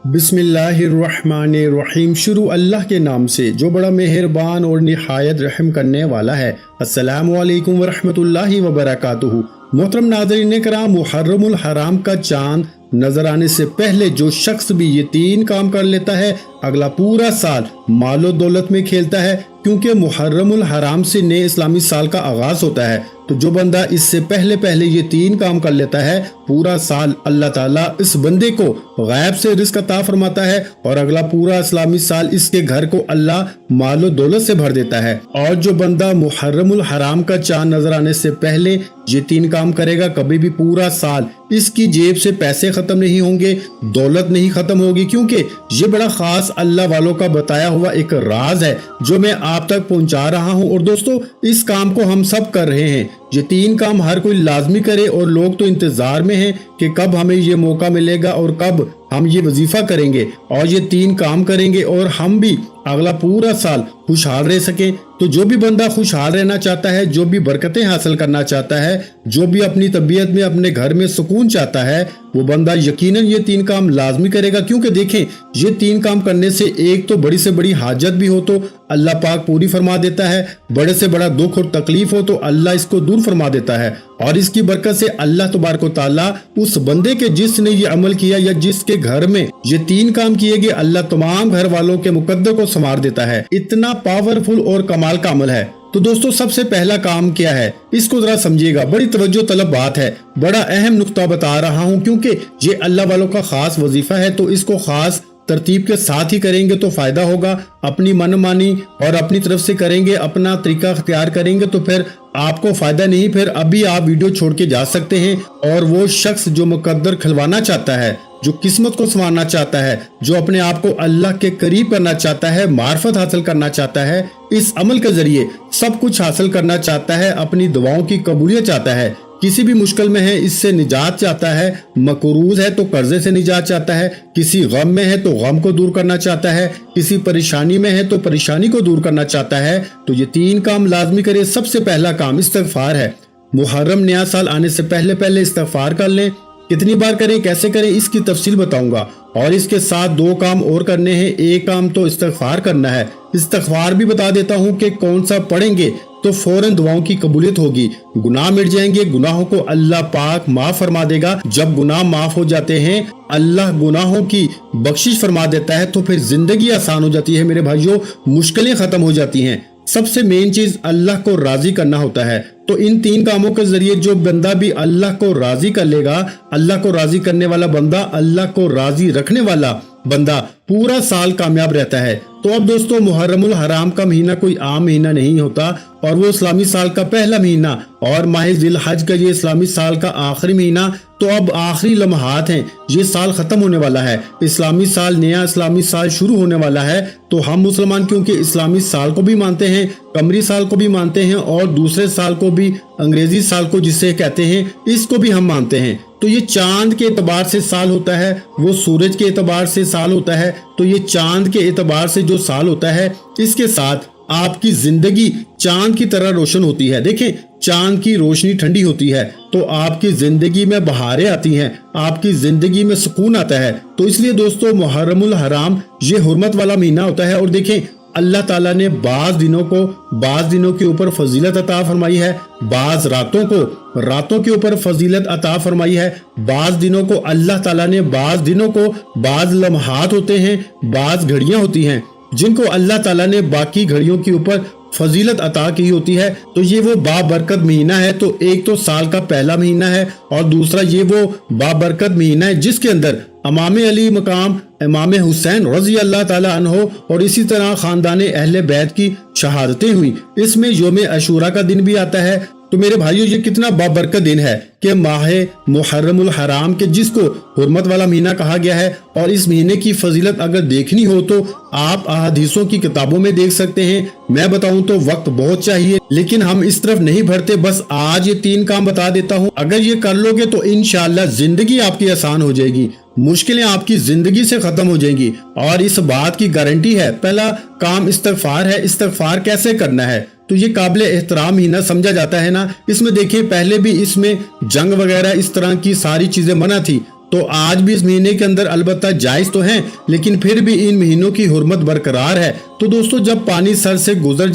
बिस्मिल्लाहिर्रहमानिर्रहीम। शुरू अल्लाह के नाम से जो बड़ा मेहरबान और निहायत रहम करने वाला है। अस्सलामु अलैकुम वरहमतुल्लाहि वबरकातुहू। मोहतरम नाज़रीन कराम, मुहर्रमुल हराम का चांद नजर आने से पहले जो शख्स भी ये 3 काम कर लेता है, अगला पूरा साल मालो दौलत में खेलता है, क्योंकि मुहर्रमुल हराम से नए इस्लामी साल का आगाज होता है। तो जो बंदा इससे पहले ये 3 काम कर लेता है, पूरा साल अल्लाह ताला इस बंदे को गैब से रिज़्क अता फरमाता है और अगला पूरा इस्लामी साल इसके घर को अल्लाह मालो दौलत से भर देता है। और जो बंदा मुहर्रमुल हराम का चांद नजर आने से पहले ये 3 काम करेगा, कभी भी पूरा साल इसकी जेब से पैसे खत्म नहीं होंगे, दौलत नहीं खत्म होगी, क्योंकि ये बड़ा खास अल्लाह वालों का बताया हुआ एक राज है जो मैं आप तक पहुंचा रहा हूं। और दोस्तों, इस काम को हम सब कर रहे हैं। ये 3 काम हर कोई लाजमी करे और लोग तो इंतजार में हैं कि कब हमें ये मौका मिलेगा और कब हम ये वजीफा करेंगे और ये 3 काम करेंगे और हम भी अगला पूरा साल खुशहाल रह सकें। तो जो भी बंदा खुशहाल रहना चाहता है, जो भी बरकतें हासिल करना चाहता है, जो भी अपनी तबीयत में अपने घर में सुकून चाहता है, वो बंदा यकीनन ये 3 काम लाजमी करेगा। क्योंकि देखें, ये 3 काम करने से एक तो बड़ी से बड़ी हाजत भी हो तो अल्लाह पाक पूरी फरमा देता है, बड़े से बड़ा दुख और तकलीफ हो तो अल्लाह इसको दूर फरमा देता है। और इसकी बरकत से अल्लाह तबारक व तआला उस बंदे के जिसने ये अमल किया या जिसके घर में ये 3 काम किए गए, अल्लाह तमाम घर वालों के मुकद्दर को संवार देता है। इतना पावरफुल और कमाल का अमल है। तो दोस्तों, सबसे पहला काम क्या है, इसको जरा समझिएगा। बड़ी तवज्जो तलब बात है, बड़ा अहम नुक्ता बता रहा हूँ, क्योंकि ये अल्लाह वालों का खास वजीफा है। तो इसको खास तरतीब के साथ ही करेंगे तो फायदा होगा। अपनी मनमानी और अपनी तरफ से करेंगे, अपना तरीका अख्तियार करेंगे तो फिर आपको फायदा नहीं। फिर अभी आप वीडियो छोड़ के जा सकते हैं। और वो शख्स जो मुकद्दर खिलवाना चाहता है, जो किस्मत को संवारना चाहता है, जो अपने आप को अल्लाह के करीब करना चाहता है, मार्फत हासिल करना चाहता है, इस अमल के जरिए सब कुछ हासिल करना चाहता है, अपनी दुआओं की कबूलियत चाहता है, किसी भी मुश्किल में है इससे निजात चाहता है, मकरूज है तो कर्जे से निजात चाहता है, किसी गम में है तो गम को दूर करना चाहता है, किसी परेशानी में है तो परेशानी को दूर करना चाहता है, तो ये 3 काम लाजमी करे। सबसे पहला काम इस्तिग़फ़ार है। मुहर्रम नया साल आने से पहले इस्तिग़फ़ार कर लें। कितनी बार करें, कैसे करें, इसकी तफसील बताऊंगा। और इसके साथ 2 काम और करने हैं। एक काम तो इस्तिग़फ़ार करना है। इस्तिग़फ़ार भी बता देता हूँ कि कौन सा पढ़ेंगे तो फौरन दुआओं की कबूलियत होगी, गुनाह मिट जाएंगे, गुनाहों को अल्लाह पाक माफ फरमा देगा। जब गुनाह माफ हो जाते हैं, अल्लाह गुनाहों की बख्शिश फरमा देता है, तो फिर जिंदगी आसान हो जाती है मेरे भाइयों, मुश्किलें खत्म हो जाती हैं। सबसे मेन चीज अल्लाह को राजी करना होता है। तो इन 3 कामों के जरिए जो बंदा भी अल्लाह को राजी कर लेगा, अल्लाह को राजी करने वाला बंदा, अल्लाह को राजी रखने वाला बंदा पूरा साल कामयाब रहता है। तो अब दोस्तों, मुहर्रमुल हराम का महीना कोई आम महीना नहीं होता और वो इस्लामी साल का पहला महीना और माह ज़िल-हज का ये इस्लामी साल का आखिरी महीना। तो अब आखिरी लम्हात हैं, ये साल खत्म होने वाला है, इस्लामी साल, नया इस्लामी साल शुरू होने वाला है। तो हम मुसलमान क्योंकि इस्लामी साल को भी मानते हैं, कमरी साल को भी मानते हैं और दूसरे साल को भी, अंग्रेजी साल को जिसे कहते हैं, इसको भी हम मानते हैं। तो ये चांद के एतबार से साल होता है, वो सूरज के एतबार से साल होता है। तो ये चांद के एतबार से जो साल होता है, इसके साथ आपकी जिंदगी चांद की तरह रोशन होती है। देखें, चांद की रोशनी ठंडी होती है तो आपकी जिंदगी में बहारें आती हैं, आपकी जिंदगी में सुकून आता है। तो इसलिए दोस्तों, मुहर्रमुल हराम ये हुर्मत वाला महीना होता है। और देखें, अल्लाह ताला ने बाज दिनों के ऊपर फजीलत अता फरमाई है, बाज रातों के ऊपर फजीलत अता फरमाई है। बाज दिनों को अल्लाह ताला ने, बाज दिनों को, बाज लम्हात होते हैं, बाज घड़ियां होती हैं जिनको अल्लाह ताला ने बाकी घड़ियों के ऊपर फजीलत अता की होती है। तो ये वो बाबरकत महीना है। तो एक तो साल का पहला महीना है और दूसरा ये वो बाबरकत महीना है जिसके अंदर इमाम अली मकाम इमाम हुसैन रजी अल्लाह ताला अन्हो और इसी तरह खानदान अहले बैत की शहादतें हुई। इसमें यौम अशूरा का दिन भी आता है। तो मेरे भाइयों, ये कितना बाबरकत दिन है कि माह मुहर्रमुल हराम के जिसको हुर्मत वाला महीना कहा गया है। और इस महीने की फजीलत अगर देखनी हो तो आप अहादीसों की किताबों में देख सकते हैं। मैं बताऊं तो वक्त बहुत चाहिए, लेकिन हम इस तरफ नहीं बढ़ते। बस आज ये 3 काम बता देता हूं, अगर ये कर लोगे तो इंशाअल्लाह जिंदगी आपकी आसान हो जाएगी, मुश्किलें आपकी जिंदगी से खत्म हो जाएंगी। और इस बात की गारंटी है। पहला काम इस्तिग़फ़ार है। इस्तिग़फ़ार कैसे करना है, तो ये काबिल एहतराम महीना समझा जाता है ना। इसमें देखिए, पहले भी इसमें जंग वगैरह इस तरह की सारी चीजें मना थी। तो आज भी इस महीने के अंदर अलबत्ता जायज तो हैं, लेकिन फिर भी इन महीनों की हुर्मत बरकरार है। तो दोस्तों जब पानी सर से गुजर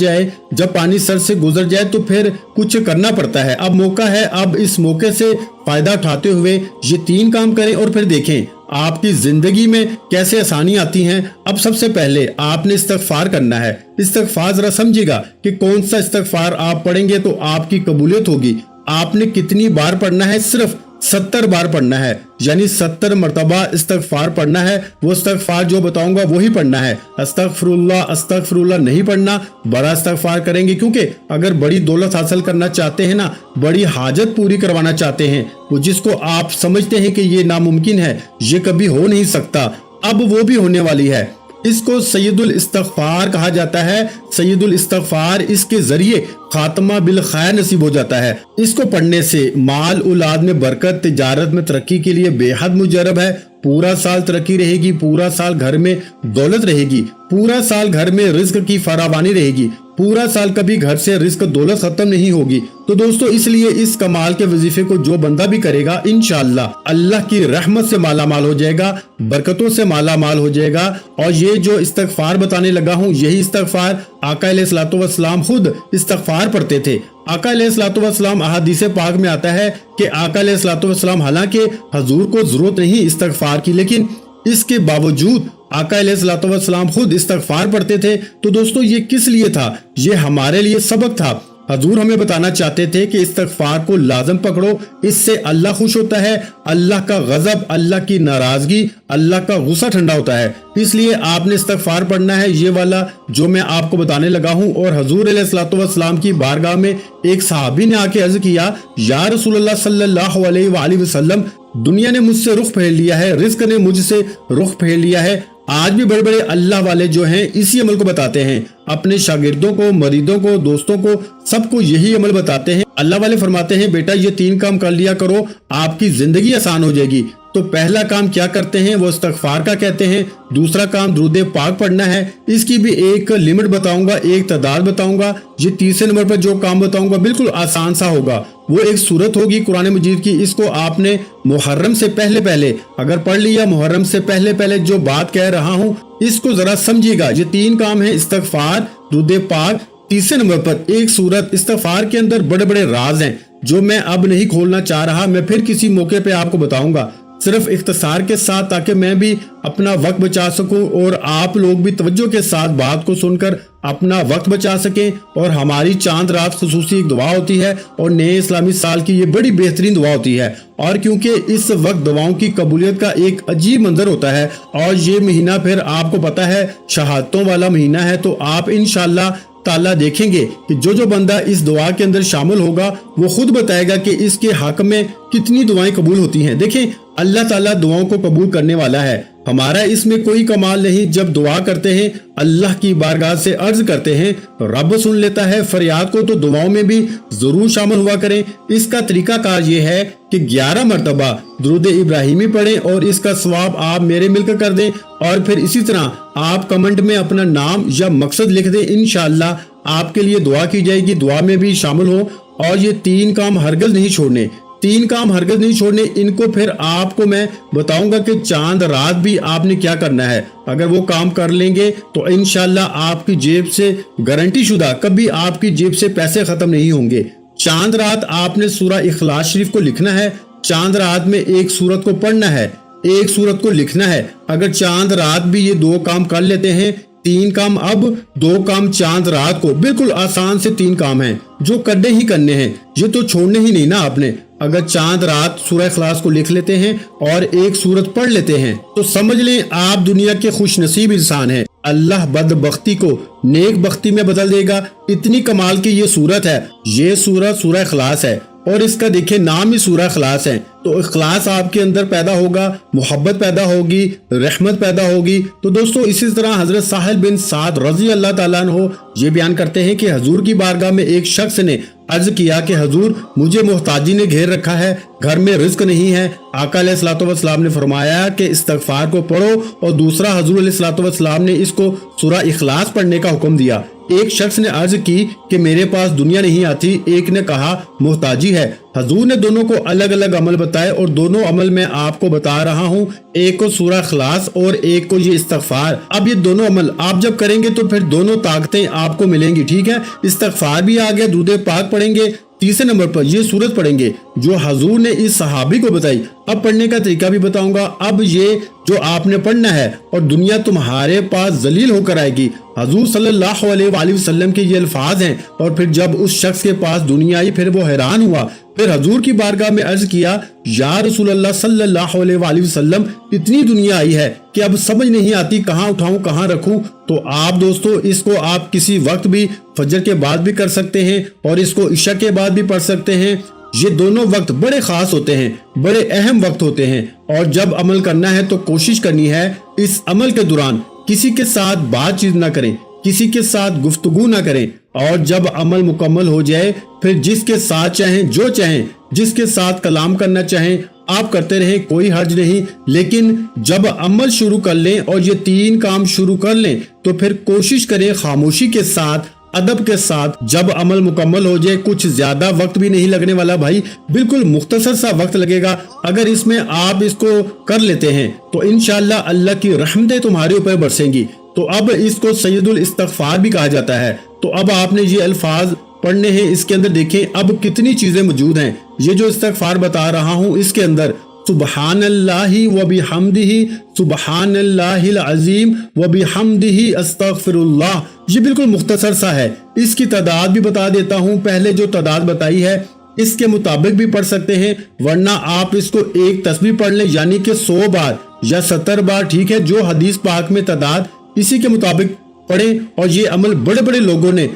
जाए तो फिर कुछ करना पड़ता है। अब मौका है, अब इस मौके से फायदा उठाते हुए ये 3 काम करें और फिर देखें आपकी जिंदगी में कैसे आसानी आती हैं। अब सबसे पहले आपने इस्तिग़फ़ार करना है। इस्तिग़फ़ार जरा समझिएगा कि कौन सा इस्तिग़फ़ार आप पढ़ेंगे तो आपकी कबूलियत होगी। आपने कितनी बार पढ़ना है? सिर्फ 70 बार पढ़ना है, यानी 70 मरतबा इस्तिग़फ़ार पढ़ना है। वो इस्तिग़फ़ार जो बताऊंगा वही पढ़ना है। अस्तग़फ़िरुल्लाह नहीं पढ़ना, बड़ा इस्तिग़फ़ार करेंगे, क्योंकि अगर बड़ी दौलत हासिल करना चाहते हैं ना, बड़ी हाजत पूरी करवाना चाहते हैं, वो जिसको आप समझते हैं कि ये नामुमकिन है, ये कभी हो नहीं सकता, अब वो भी होने वाली है। इसको सैयदुल इस्तिग़फ़ार कहा जाता है। सैयदुल इस्तिग़फ़ार, इसके जरिए खात्मा बिल खैर नसीब हो जाता है। इसको पढ़ने से माल औलाद में बरकत, तिजारत में तरक्की के लिए बेहद मुजरब है। पूरा साल तरक्की रहेगी, पूरा साल घर में दौलत रहेगी, पूरा साल घर में रिज़्क़ की फरावानी रहेगी, पूरा साल कभी घर से रिज़्क़ दौलत खत्म नहीं होगी। तो दोस्तों इसलिए इस कमाल के वजीफे को जो बंदा भी करेगा, इंशाअल्लाह अल्लाह की रहमत से माला माल हो जाएगा, बरकतों से माला माल हो जाएगा। और ये जो इस्तिग़फ़ार बताने लगा हूँ, यही इस्तिग़फ़ार आका अलैहिस्सलातु वस्सलाम खुद इस्तिग़फ़ार पढ़ते थे। आका अलैहिस्सलातु वस्सलाम, अहादीस पाक में आता है कि आका अलैहिस्सलातु वस्सलाम, हालांकि हजूर को जरूरत नहीं इस्तिग़फ़ार की, लेकिन इसके बावजूद आका अलैहिस्सलातु वस्सलाम खुद इस्तिग़फ़ार पढ़ते थे। तो दोस्तों ये किस लिए था? ये हमारे लिए सबक था। हजूर हमें बताना चाहते थे कि इस्तिग़फ़ार को लाज़म पकड़ो, इससे अल्लाह खुश होता है, अल्लाह का गज़ब, अल्लाह की नाराज़गी, अल्लाह का गुस्सा ठंडा होता है। इसलिए आपने इस्तिग़फ़ार पढ़ना है, ये वाला जो मैं आपको बताने लगा हूँ। और हजूर अलैहिस्सलातु वस्सलाम की बारगाह में एक सहाबी ने आके अर्ज़ किया, या रसूलल्लाह सल्लल्लाहु अलैहि वसल्लम, दुनिया ने मुझसे रुख फेर लिया है, रिज़्क़ ने मुझसे रुख फेर लिया है। आज भी बड़े बड़े अल्लाह वाले जो हैं इसी अमल को बताते हैं, अपने शागिर्दों को, मरीदों को, दोस्तों को, सबको यही अमल बताते हैं। अल्लाह वाले फरमाते हैं, बेटा ये 3 काम कर लिया करो, आपकी जिंदगी आसान हो जाएगी। तो पहला काम क्या करते हैं? वो इस्तिग़फ़ार का कहते हैं। दूसरा काम दुरूद पाक पढ़ना है। इसकी भी एक लिमिट बताऊंगा, एक तादाद बताऊंगा। ये तीसरे नंबर पर जो काम बताऊंगा बिल्कुल आसान सा होगा। वो एक सूरत होगी कुरान मजीद की, इसको आपने मुहर्रम से पहले अगर पढ़ लिया, मुहर्रम से पहले जो बात कह रहा हूँ इसको जरा समझिएगा। ये 3 काम है, इस्तिग़फ़ार, दुरूद पाक। तीसरे नंबर पर एक सूरत। इस्तिग़फ़ार के अंदर बड़े बड़े राज हैं जो मैं अब नहीं खोलना चाह रहा, मैं फिर किसी मौके पे आपको बताऊंगा, सिर्फ इख्तिसार के साथ, ताकि मैं भी अपना वक्त बचा सकूं और आप लोग भी तवज्जो के साथ बात को सुनकर अपना वक्त बचा सकें। और हमारी चांद रात खुसूसी एक दुआ होती है और नए इस्लामी साल की ये बड़ी बेहतरीन दुआ होती है। और क्योंकि इस वक्त दुआओं की कबूलियत का एक अजीब मंजर होता है और ये महीना फिर आपको पता है शहादतों वाला महीना है, तो आप इंशाअल्लाह ताला देखेंगे कि जो बंदा इस दुआ के अंदर शामिल होगा वो खुद बताएगा कि इसके हक में कितनी दुआएं कबूल होती हैं। देखें, अल्लाह ताला दुआओं को कबूल करने वाला है। हमारा इसमें कोई कमाल नहीं, जब दुआ करते हैं अल्लाह की बारगाह से अर्ज करते हैं रब सुन लेता है फरियाद को। तो दुआओं में भी जरूर शामिल हुआ करें। इसका तरीका कार ये है कि 11 मरतबा दुरूद इब्राहिमी पढ़ें और इसका सवाब आप मेरे मिलकर कर दें। और फिर इसी तरह आप कमेंट में अपना नाम या मकसद लिख दें, इंशाअल्लाह आपके लिए दुआ की जाएगी, दुआ में भी शामिल हो। और ये 3 काम हरगिज़ नहीं छोड़ने, 3 काम हरगिज़ नहीं छोड़ने। इनको फिर आपको मैं बताऊंगा कि चांद रात भी आपने क्या करना है। अगर वो काम कर लेंगे तो इंशाअल्लाह आपकी जेब से गारंटी शुदा कभी आपकी जेब से पैसे खत्म नहीं होंगे। चांद रात आपने सूरा इखलास शरीफ को लिखना है। चांद रात में एक सूरत को पढ़ना है, एक सूरत को लिखना है। अगर चांद रात भी ये 2 काम कर लेते हैं, 3 काम, अब 2 काम चांद रात को, बिल्कुल आसान से 3 काम हैं जो करने ही करने हैं, ये तो छोड़ने ही नहीं ना आपने। अगर चांद रात सूरह इखलास को लिख लेते हैं और एक सूरत पढ़ लेते हैं तो समझ लें आप दुनिया के खुश नसीब इंसान हैं। अल्लाह बदबख्ती को नेक बख्ती में बदल देगा। इतनी कमाल की ये सूरत है। ये सूरत सूरह इखलास है और इसका देखिए नाम ही सूरह इखलास है। तो इखलास आपके अंदर पैदा होगा, मोहब्बत पैदा होगी, रहमत पैदा होगी। तो दोस्तों इसी तरह हजरत साहिल बिन साद रजी अल्लाह ताला अन्हु ये बयान करते हैं कि हजूर की बारगाह में एक शख्स ने अर्ज किया कि हजूर मुझे मोहताजी ने घेर रखा है, घर में रिज्क नहीं है। आका अलैहिस्सलातु वस्सलाम ने फरमाया कि इस्तिग़फ़ार को पढ़ो और दूसरा हजूर अलैहिस्सलातु वस्सलाम ने इसको सूरह इखलास पढ़ने का हुक्म दिया। ایک شخص نے عرض کی کہ میرے پاس دنیا نہیں آتی، ایک نے کہا محتاجی ہے۔ حضور نے دونوں کو الگ الگ عمل بتائے اور دونوں عمل میں آپ کو بتا رہا ہوں، ایک کو سورہ اخلاص اور ایک کو یہ استغفار۔ اب یہ دونوں عمل آپ جب کریں گے تو پھر دونوں طاقتیں آپ کو ملیں گی، ٹھیک ہے۔ استغفار بھی آ گیا، درود پاک پڑھیں گے، تیسرے نمبر پر یہ سورت پڑھیں گے جو حضور نے اس صحابی کو بتائی۔ اب پڑھنے کا طریقہ بھی بتاؤں گا۔ اب یہ جو آپ نے پڑھنا ہے اور دنیا تمہارے پاس ذلیل ہو کر آئے گی۔ حضور صلی اللہ علیہ وآلہ وسلم کے یہ الفاظ ہیں، اور پھر جب اس شخص کے پاس دنیا آئی پھر وہ حیران ہوا، پھر حضور کی بارگاہ میں عرض کیا، یا رسول اللہ صلی اللہ علیہ وآلہ وسلم اتنی دنیا آئی ہے کہ اب سمجھ نہیں آتی کہاں اٹھاؤں کہاں رکھوں۔ تو آپ دوستو اس کو آپ کسی وقت بھی فجر کے بعد بھی کر سکتے ہیں اور اس کو عشاء کے بعد بھی پڑھ سکتے ہیں۔ یہ دونوں وقت بڑے خاص ہوتے ہیں، بڑے اہم وقت ہوتے ہیں، اور جب عمل کرنا ہے تو کوشش کرنی ہے اس عمل کے دوران کسی کے ساتھ بات چیت نہ کریں، کسی کے ساتھ گفتگو نہ کریں، اور جب عمل مکمل ہو جائے پھر جس کے ساتھ چاہیں جو چاہیں، جس کے ساتھ کلام کرنا چاہیں آپ کرتے رہیں، کوئی حرج نہیں۔ لیکن جب عمل شروع کر لیں اور یہ 3 کام شروع کر لیں تو پھر کوشش کریں خاموشی کے ساتھ، ادب کے ساتھ جب عمل مکمل ہو جائے۔ کچھ زیادہ وقت بھی نہیں لگنے والا بھائی، بالکل مختصر سا وقت لگے گا۔ اگر اس میں آپ اس کو کر لیتے ہیں تو انشاءاللہ اللہ کی رحمتیں تمہارے اوپر برسیں گی۔ تو اب اس کو سید الاستغفار بھی کہا جاتا ہے۔ تو اب آپ نے یہ الفاظ پڑھنے ہیں، اس کے اندر دیکھیں اب کتنی چیزیں موجود ہیں۔ یہ جو استغفار بتا رہا ہوں اس کے اندر سبحان اللہ و بحمدہ، سبحان اللہ العظیم و بحمدہ استغفر اللہ، یہ بالکل مختصر سا ہے۔ اس کی تعداد بھی بتا دیتا ہوں، پہلے جو تعداد بتائی ہے اس کے مطابق بھی پڑھ سکتے ہیں، ورنہ آپ اس کو ایک تسبیح پڑھ لیں، یعنی کہ 100 بار یا 70 بار، ٹھیک ہے، جو حدیث پاک میں تعداد اسی کے مطابق پڑھیں۔ اور یہ عمل بڑے بڑے لوگوں نے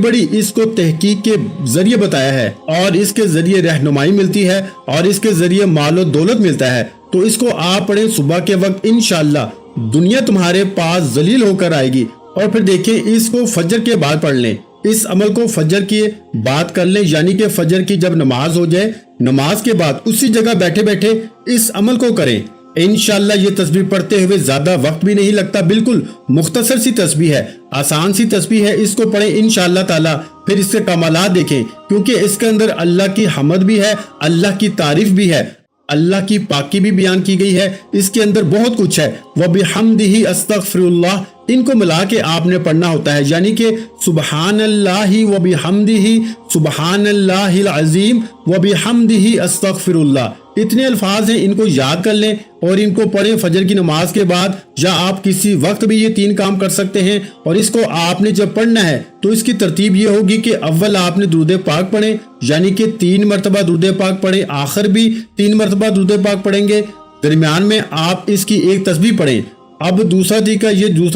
بڑی اس کو تحقیق کے ذریعے بتایا ہے، اور اس کے ذریعے رہنمائی ملتی ہے، اور اس کے ذریعے مال و دولت ملتا ہے۔ تو اس کو آپ پڑھیں صبح کے وقت، انشاءاللہ دنیا تمہارے پاس ذلیل ہو کر آئے گی۔ اور پھر دیکھیں اس کو فجر کے بعد پڑھ لیں، اس عمل کو فجر کی بات کر لیں، یعنی کہ فجر کی جب نماز ہو جائے، نماز کے بعد اسی جگہ بیٹھے بیٹھے اس عمل کو کریں۔ انشاءاللہ یہ تسبیح پڑھتے ہوئے زیادہ وقت بھی نہیں لگتا، بالکل مختصر سی تسبیح ہے، آسان سی تسبیح ہے، اس کو پڑھیں انشاءاللہ تعالی۔ پھر اس کے کمالات دیکھیں، کیونکہ اس کے اندر اللہ کی حمد بھی ہے، اللہ کی تعریف بھی ہے، اللہ کی پاکی بھی بیان کی گئی ہے، اس کے اندر بہت کچھ ہے۔ وَبِحَمْدِهِ أَسْتَغْفِرُ اللَّهِ، ان کو ملا کے آپ نے پڑھنا ہوتا ہے، یعنی کہ سبحان اللہ وبحمدہ، سبحان اللہ العظیم وبحمدہ استغفر اللہ، اتنے الفاظ ہیں، ان کو یاد کر لیں اور ان کو پڑھیں فجر کی نماز کے بعد، یا آپ کسی وقت بھی یہ 3 کام کر سکتے ہیں۔ اور اس کو آپ نے جب پڑھنا ہے تو اس کی ترتیب یہ ہوگی کہ اول آپ نے درود پاک پڑھیں، یعنی کہ 3 مرتبہ درود پاک پڑھیں، آخر بھی 3 مرتبہ درود پاک پڑھیں گے، درمیان میں آپ اس کی ایک تسبیح پڑھیں۔ اب دوسرا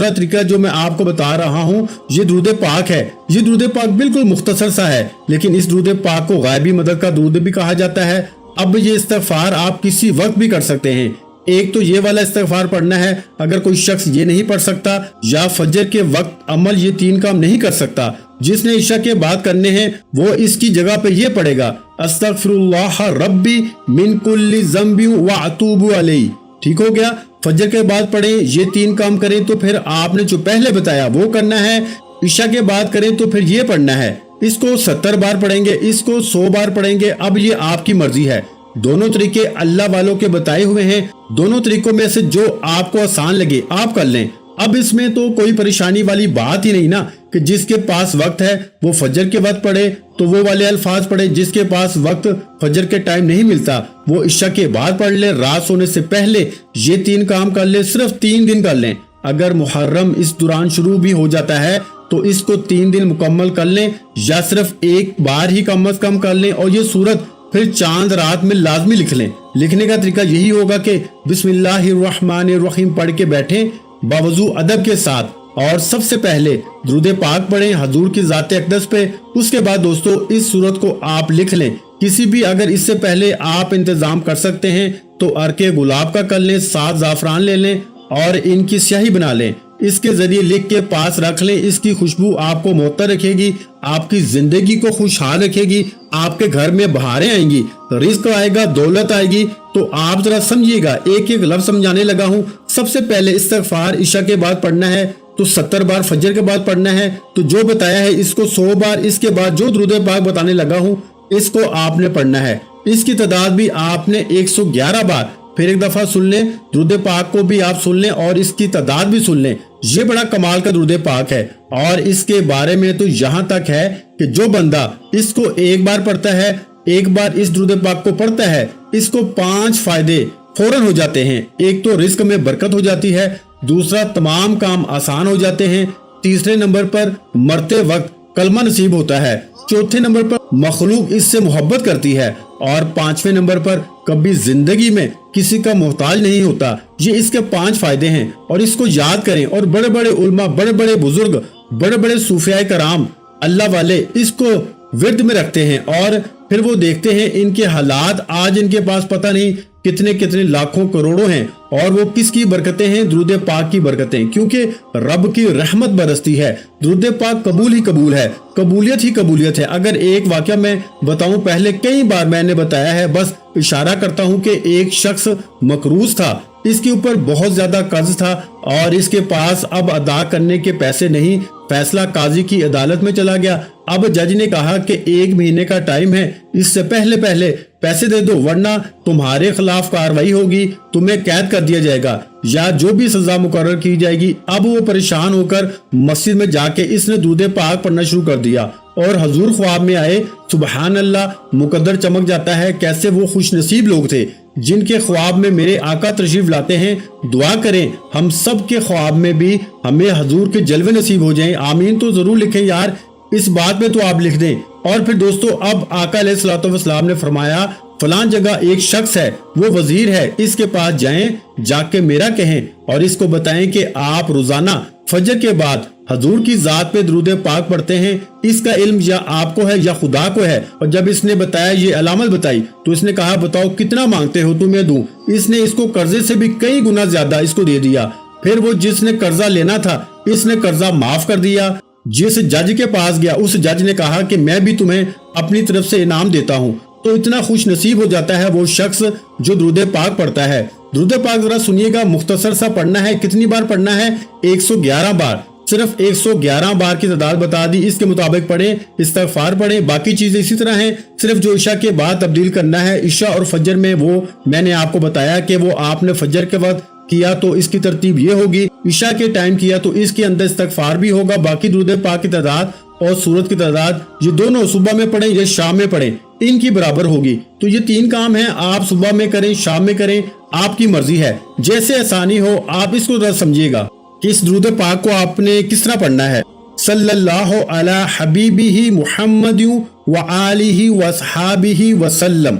طریقہ جو میں آپ کو بتا رہا ہوں یہ درود پاک ہے۔ یہ درود پاک بالکل مختصر سا ہے، لیکن اس درود پاک کو غائبی مدد کا درود بھی کہا جاتا ہے۔ اب یہ استغفار آپ کسی وقت بھی کر سکتے ہیں۔ ایک تو یہ والا استغفار پڑھنا ہے، اگر کوئی شخص یہ نہیں پڑھ سکتا یا فجر کے وقت عمل یہ 3 کام نہیں کر سکتا، جس نے عشاء کے بعد کرنے ہیں وہ اس کی جگہ پہ یہ پڑھے گا، استغفر اللہ ربی من کل ذنب واتوب علیہ، ٹھیک ہو گیا۔ فجر کے بعد پڑھیں، یہ 3 کام کریں تو پھر آپ نے جو پہلے بتایا وہ کرنا ہے، عشاء کے بعد کریں تو پھر یہ پڑھنا ہے، اس کو 70 بار پڑھیں گے، اس کو 100 بار پڑھیں گے، اب یہ آپ کی مرضی ہے۔ دونوں طریقے اللہ والوں کے بتائے ہوئے ہیں، دونوں طریقوں میں سے جو آپ کو آسان لگے آپ کر لیں۔ اب اس میں تو کوئی پریشانی والی بات ہی نہیں نا، کہ جس کے پاس وقت ہے وہ فجر کے وقت پڑھے تو وہ والے الفاظ پڑھے، جس کے پاس وقت فجر کے ٹائم نہیں ملتا وہ عشاء کے بعد پڑھ لے، رات سونے سے پہلے یہ 3 کام کر لے، صرف 3 دن کر لیں۔ اگر محرم اس دوران شروع بھی ہو جاتا ہے تو اس کو 3 دن مکمل کر لیں، یا صرف ایک بار ہی کم از کم کر لیں، اور یہ سورت پھر چاند رات میں لازمی لکھ لیں۔ لکھنے کا طریقہ یہی ہوگا کہ بسم اللہ الرحمن الرحیم پڑھ کے بیٹھیں باوضو ادب کے ساتھ، اور سب سے پہلے درود پاک پڑھیں حضور کی ذات اقدس پہ۔ اس کے بعد دوستو اس سورت کو آپ لکھ لیں، کسی بھی اگر اس سے پہلے آپ انتظام کر سکتے ہیں تو عرق گلاب کا کر لیں، 7 زعفران لے لیں اور ان کی سیاہی بنا لیں، اس کے ذریعے لکھ کے پاس رکھ لیں۔ اس کی خوشبو آپ کو معطر رکھے گی، آپ کی زندگی کو خوشحال رکھے گی، آپ کے گھر میں بہاریں آئیں گی، رزق آئے گا، دولت آئے گی۔ تو آپ ذرا سمجھیے گا، ایک ایک لفظ سمجھانے لگا ہوں۔ سب سے پہلے استغفار عشاء کے بعد پڑھنا ہے، तो 70 बार फजर के बाद पढ़ना है। तो जो बताया है इसको 100 बार, इसके बाद जो दुरूद पाक बताने लगा हूँ इसको आपने पढ़ना है। इसकी तादाद भी आपने 111 बार, फिर एक दफा सुन लें, दुरूद पाक को भी आप सुन लें और इसकी तादाद भी सुन लें। ये बड़ा कमाल का दुरूद पाक है और इसके बारे में तो यहाँ तक है कि जो बंदा इसको एक बार पढ़ता है, एक बार इस दुरूद पाक को पढ़ता है, इसको 5 फायदे फौरन हो जाते हैं। एक तो रिस्क में बरकत हो जाती है, दूसरा तमाम काम आसान हो जाते हैं, तीसरे नंबर पर मरते वक्त कलमा नसीब होता है, चौथे नंबर पर मखलूक इससे मोहब्बत करती है और 5वें नंबर पर कभी जिंदगी में किसी का मोहताज नहीं होता। ये इसके 5 फायदे हैं और इसको याद करें। और बड़े बड़े उलमा, बड़े बड़े बुजुर्ग, बड़े बड़े सूफिया कराम अल्लाह वाले इसको विर्द में रखते हैं और फिर वो देखते हैं इनके हालात, आज इनके पास पता नहीं कितने कितने लाखों करोड़ों हैं और वो किसकी बरकतें हैं? दुरूद पाक की बरकतें, क्योंकि रब की रहमत बरसती है। दुरूद पाक कबूल ही कबूल है, कबूलियत ही कबूलियत है। अगर एक वाकया मैं बताऊं, पहले कई बार मैंने बताया है, बस इशारा करता हूं कि एक शख्स मकरूज था, इसके ऊपर बहुत ज्यादा कर्ज था और इसके पास अब अदा करने के पैसे नहीं। फैसला काजी की अदालत में चला गया। अब जज ने कहा कि 1 महीने का टाइम है, इससे पहले पहले पैसे दे दो वरना तुम्हारे खिलाफ कार्रवाई होगी, तुम्हें कैद कर दिया जाएगा या जो भी सजा मुकर्रर की जाएगी। अब वो परेशान होकर मस्जिद में जाके इसने दुरूद पाक पढ़ना शुरू कर दिया और हजूर ख्वाब में आए। सुबहान अल्लाह, मुकद्दर चमक जाता है। कैसे वो खुश नसीब लोग थे जिनके ख्वाब में मेरे आका तशरीफ लाते हैं। दुआ करें हम सब के ख्वाब में भी हमें हजूर के जलवे नसीब हो जाएं। आमीन तो जरूर लिखें यार, इस बात में तो आप लिख दें। और फिर दोस्तों, अब आका अलैहिस्सलातु वस्सलाम ने फरमाया फलां जगह एक शख्स है, वो वजीर है, इसके पास जाएं, जाके मेरा कहें और इसको बताएं कि आप रोजाना फजर के बाद हजूर की जात पे दुरूद पाक पढ़ते हैं। इसका इल्म या आपको है या खुदा को है। और जब इसने बताया, ये अलामत बताई, तो इसने कहा बताओ कितना मांगते हो तुम्हें दूं। इसने इसको कर्जे से भी कई गुना ज्यादा इसको दे दिया। फिर वो जिसने कर्जा लेना था, इसने कर्जा माफ कर दिया। जिस जज के पास गया, उस जज ने कहा कि मैं भी तुम्हें अपनी तरफ से इनाम देता हूँ। तो इतना खुश नसीब हो जाता है वो शख्स जो दुरूद पाक पढ़ता है। दुरूद पाक जरा सुनिएगा, मुख्तसर सा पढ़ना है। कितनी बार पढ़ना है? 111 बार। सिर्फ 111 बार की तादाद बता दी, इसके मुताबिक पढ़ें, इस्तिग़फ़ार पढ़ें। बाकी चीजें इसी तरह हैं, सिर्फ जो इशा के बाद तब्दील करना है। इशा और फजर में वो मैंने आपको बताया कि वो आपने फजर के वक्त किया तो इसकी तरतीब ये होगी, इशा के टाइम किया तो इसके अंदर इस्तिग़फ़ार भी होगा। बाकी दुरूद पाक की तादाद और सूरत की तादाद ये दोनों सुबह में पढ़ें या शाम में पढ़ें, इनकी बराबर होगी। तो ये 3 काम हैं, आप सुबह में करें, शाम में करें, आपकी मर्जी है, जैसे आसानी हो। आप इसको जरा समझिएगा कि इस दुरूद पाक को आपने किस तरह पढ़ना है। सल्लल्लाहु अला हबीबिही मुहम्मदिन व आलिही व अस्हाबिही वसल्लम।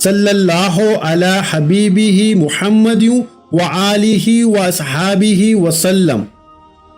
सल्लल्लाहु अला हबीबिही मुहम्मदिन व आलिही व अस्हाबिही वसल्लम।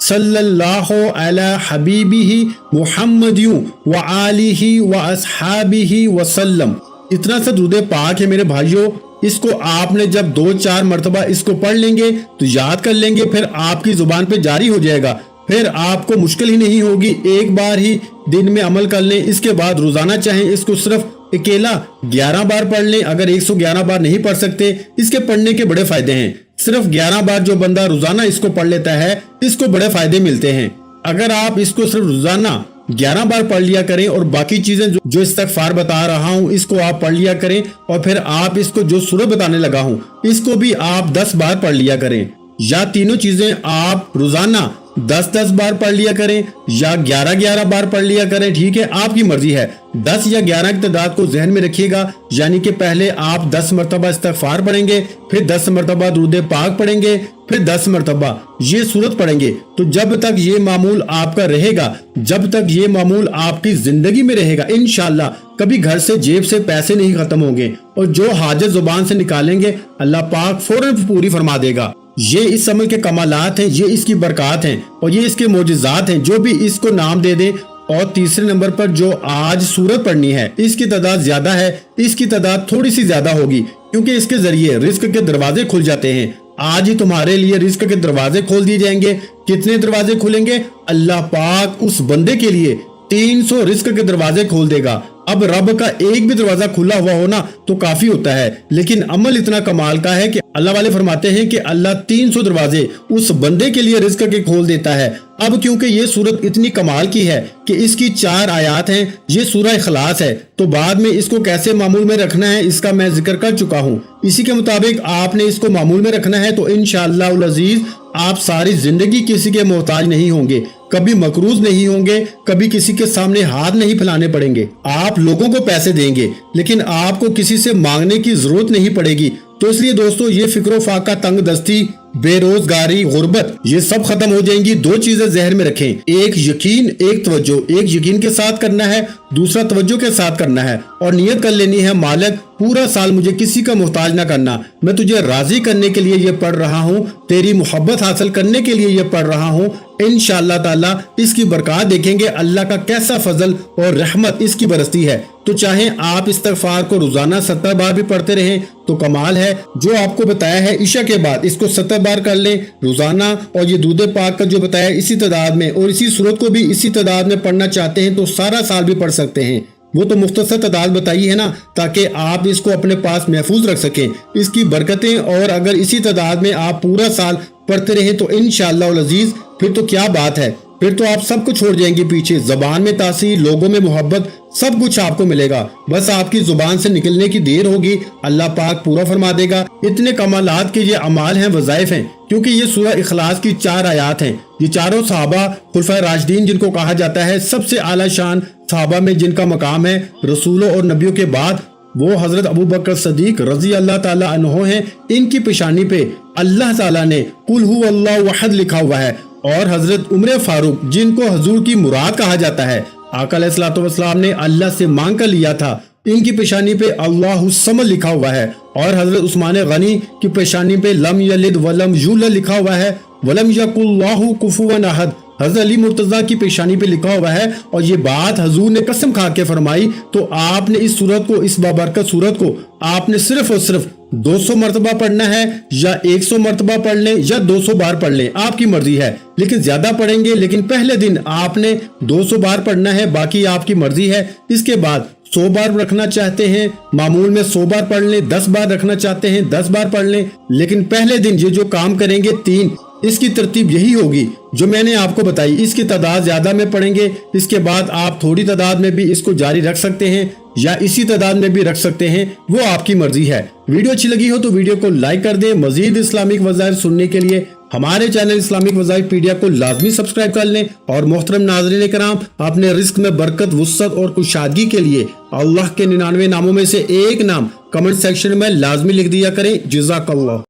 सल्लल्लाहु अला हबीबिही मुहम्मदिन व आलिही व अस्हाबिही वसल्लम। इतना सा दुरूद पाक है मेरे भाइयों। इसको आपने जब 2-4 मरतबा इसको पढ़ लेंगे तो याद कर लेंगे, फिर आपकी जुबान पे जारी हो जाएगा, फिर आपको मुश्किल ही नहीं होगी। एक बार ही दिन में अमल कर लें। इसके बाद रोजाना चाहें इसको सिर्फ अकेला 11 बार पढ़ लें। अगर 111 बार नहीं पढ़ सकते, इसके पढ़ने के बड़े फायदे हैं। सिर्फ 11 बार जो बंदा रोजाना इसको पढ़ लेता है, इसको बड़े फायदे मिलते हैं। अगर आप इसको सिर्फ रोजाना 11 बार पढ़ लिया करें और बाकी चीजें जो इस्तिग़फ़ार बता रहा हूँ इसको आप पढ़ लिया करें, और फिर आप इसको जो सूरत बताने लगा हूँ इसको भी आप 10 बार पढ़ लिया करें, या तीनों चीजें आप रोजाना 10-10 बार पढ़ लिया करें या 11-11 बार पढ़ लिया करें। ठीक है, आपकी मर्जी है। 10 या 11 की तादाद को जहन में रखिएगा, यानी कि पहले आप 10 मरतबा इस्तिग़फ़ार पढ़ेंगे, फिर 10 मरतबा दुरूद पाक पढ़ेंगे, फिर 10 मरतबा ये सूरत पढ़ेंगे। तो जब तक ये मामूल आपका रहेगा, जब तक ये मामूल आपकी जिंदगी में रहेगा, इंशाअल्लाह कभी घर से जेब से पैसे नहीं खत्म होंगे और जो हाजत जुबान से निकालेंगे अल्लाह पाक फौरन पूरी फरमा देगा। ये इस अमल के कमालात हैं, ये इसकी बरकत हैं और ये इसके मोजिज़ात हैं। जो भी इसको नाम दे दें। और तीसरे नंबर पर जो आज सूरत पढ़नी है, इसकी तादाद ज्यादा है, इसकी तादाद थोड़ी सी ज्यादा होगी, क्योंकि इसके जरिए रिस्क के दरवाजे खुल जाते हैं। आज ही तुम्हारे लिए रिस्क के दरवाजे खोल दिए जाएंगे। कितने दरवाजे खुलेंगे? अल्लाह पाक उस बंदे के लिए 300 रिस्क के दरवाजे खोल देगा। अब रब का एक भी दरवाजा खुला हुआ हो ना तो काफी होता है, लेकिन अमल इतना कमाल का है कि अल्लाह वाले फरमाते हैं कि अल्लाह 300 दरवाजे उस बंदे के लिए रिस्क के खोल देता है। अब क्योंकि ये सूरत इतनी कमाल की है कि इसकी 4 आयात हैं, ये सूरह इखलास है, तो बाद में इसको कैसे मामूल में रखना है इसका मैं जिक्र कर चुका हूँ। इसी के मुताबिक आपने इसको मामूल में रखना है तो इंशाअल्लाह उल अजीज आप सारी जिंदगी किसी के मोहताज नहीं होंगे, कभी मकरूज नहीं होंगे, कभी किसी के सामने हाथ नहीं फैलाने पड़ेंगे। आप लोगों को पैसे देंगे लेकिन आपको किसी से मांगने की जरूरत नहीं पड़ेगी। तो इसलिए दोस्तों ये फिक्रो फाका, तंग दस्ती, बेरोजगारी, गुर्बत ये सब खत्म हो जाएंगी। 2 चीजें जहन में रखें, एक यकीन, एक तवज्जो। एक यकीन के साथ करना है, दूसरा तवज्जो के साथ करना है और नियत कर लेनी है मालिक पूरा साल मुझे किसी का मोहताज ना करना, मैं तुझे राजी करने के लिए ये पढ़ रहा हूँ, तेरी मोहब्बत हासिल करने के लिए ये पढ़ रहा हूँ। इंशाअल्लाह ताला इसकी बरकत देखेंगे, अल्लाह का कैसा फजल और रहमत इसकी बरसती है। तो चाहे आप इस्तिग़फ़ार को रोजाना 70 बार भी पढ़ते रहें तो कमाल है। जो आपको बताया है इशा के बाद इसको 70 बार कर लें रोजाना, और ये दूध पाक का जो बताया इसी तादाद में, और इसी सूरत को भी इसी तादाद में पढ़ना चाहते हैं तो सारा साल भी पढ़ सकते हैं। वो तो मुख्तसर तादाद बताई है ना, ताकि आप इसको अपने पास महफूज रख सकें, इसकी बरकतें। और अगर इसी तादाद में आप पूरा साल पढ़ते रहें तो इंशाअल्लाह उल अजीज फिर तो क्या बात है, फिर तो आप सब कुछ छोड़ जाएंगे पीछे। जबान में तासीर, लोगों में मोहब्बत, सब कुछ आपको मिलेगा। बस आपकी जुबान से निकलने की देर होगी, अल्लाह पाक पूरा फरमा देगा। इतने कमालात के ये अमाल हैं, वज़ाइफ हैं, क्योंकि ये सूरह इखलास की 4 आयात हैं। ये चारों सहाबा खुलफाए राशिदीन जिनको कहा जाता है सबसे आला शान सहाबा में जिनका मकाम है रसूलों और नबियों के बाद, वो हजरत अबू बकर सदीक रजी अल्लाह ताला अन्हो हैं। इनकी पेशानी पे अल्लाह ताला ने कुल हु अल्लाहु अहद लिखा हुआ है। और हजरत उमर फारूक जिनको हजूर की मुराद कहा जाता है, आका अलैहिस्सलातु वस्सलाम ने अल्लाह से मांग कर लिया था, इनकी पेशानी पे अल्लाहु समद लिखा हुआ है। और हजरत उस्मान गनी की पेशानी पे लम यलिद वलम यूलद लिखा हुआ है, वलम यकुल्लाहु कुफुवन अहद हजरत अली मुर्तजा की पेशानी पे लिखा हुआ है। और ये बात हजूर ने कसम खा के फरमाई। तो आपने इस सूरत को, इस बाबरकत सूरत को आपने सिर्फ और सिर्फ 200 मरतबा पढ़ना है, या 100 मरतबा पढ़ लें, या 200 बार पढ़ लें, आपकी मर्जी है। लेकिन ज्यादा पढ़ेंगे, लेकिन पहले दिन आपने 200 बार पढ़ना है, बाकी आपकी मर्जी है। इसके बाद 100 बार रखना चाहते हैं मामूल में 100 बार पढ़ लें, 10 बार रखना चाहते हैं 10 बार पढ़ लें। लेकिन पहले दिन ये जो काम करेंगे 3, इसकी तरतीब यही होगी जो मैंने आपको बताई। इसकी तादाद ज्यादा में पढ़ेंगे, इसके बाद आप थोड़ी तादाद में भी इसको जारी रख सकते हैं या इसी तादाद में भी रख सकते हैं, वो आपकी मर्जी है। वीडियो अच्छी लगी हो तो वीडियो को लाइक कर दें। मजीद इस्लामिक वज़ाइफ सुनने के लिए हमारे चैनल इस्लामिक वज़ाइफ पीडिया को लाजमी सब्सक्राइब कर लें। और मोहतरम नाज़रीन कराम, अपने रिस्क में बरकत, वुसअत और कुशादगी के लिए अल्लाह के 99 नामों में से एक नाम कमेंट सेक्शन में लाजमी लिख दिया करें। जज़ाकल्लाह।